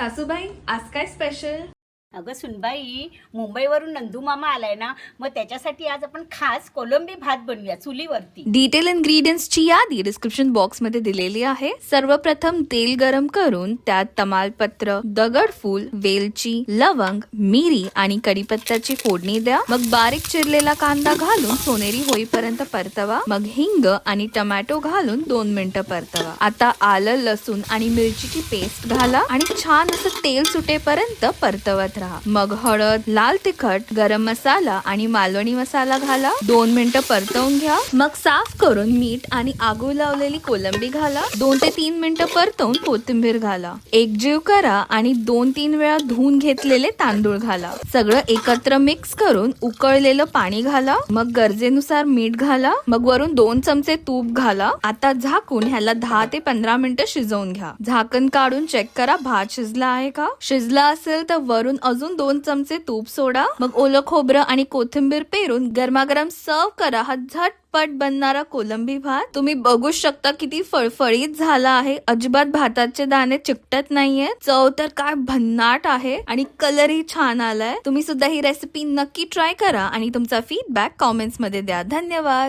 सासूबाई आज काय स्पेशल? अगं सुनबाई, मुंबईवरून नंदू मामा आलाय ना, मग त्याच्यासाठी आज आपण खास कोलंबी भात बनवूया चुलीवरती. डिटेल इन्ग्रेडियंट्सची यादी डिस्क्रिप्शन बॉक्स मध्ये दिलेली आहे. सर्वप्रथम तेल गरम करून त्यात तमालपत्र, दगडफूल, वेलची, लवंग, मिरी आणि कढीपत्त्याची फोडणी द्या. मग बारीक चिरलेला कांदा घालून सोनेरी होईपर्यंत परतवा. मग हिंग आणि टोमॅटो घालून 2 मिनिटं परतवा. आता आलं, लसूण आणि मिरचीची पेस्ट घाला आणि छान असं तेल सुटेपर्यंत परतवत राहा. मग हळद, लाल तिखट, गरम मसाला आणि मालवणी मसाला घाला. 2 मिनिटं परतवून घ्या. मग साफ करून मीठ आणि आगू लावलेली कोलंबी घाला. 2 ते 3 मिनिटं परतवून कोथिंबीर घाला. एकजीव करा आणि 2-3 वेळा धुवून घेतलेले तांदूळ घाला. सगळं एकत्र मिक्स करून उकळलेलं पाणी घाला. मग गरजेनुसार मीठ घाला. मग वरून 2 चमचे तूप घाला. आता झाकून ह्याला 10 ते 15 मिनिटं शिजवून घ्या. झाकण काढून चेक करा भात शिजला आहे का. शिजला असेल तर वरून अजून 2 चमचे तूप सोडा. मग ओलं खोबरं आणि कोथिंबीर पेरून गरमागरम सर्व करा. हा झटपट बनणारा कोलंबी भात. तुम्ही बघू शकता किती फळफळीत झाला आहे. अजिबात भाताचे दाणे चिकटत नाहीये. चव तर काय भन्नाट आहे आणि कलरही छान आलाय. तुम्ही सुद्धा ही रेसिपी नक्की ट्राय करा आणि तुमचा फीडबॅक कॉमेंट्स मध्ये द्या. धन्यवाद.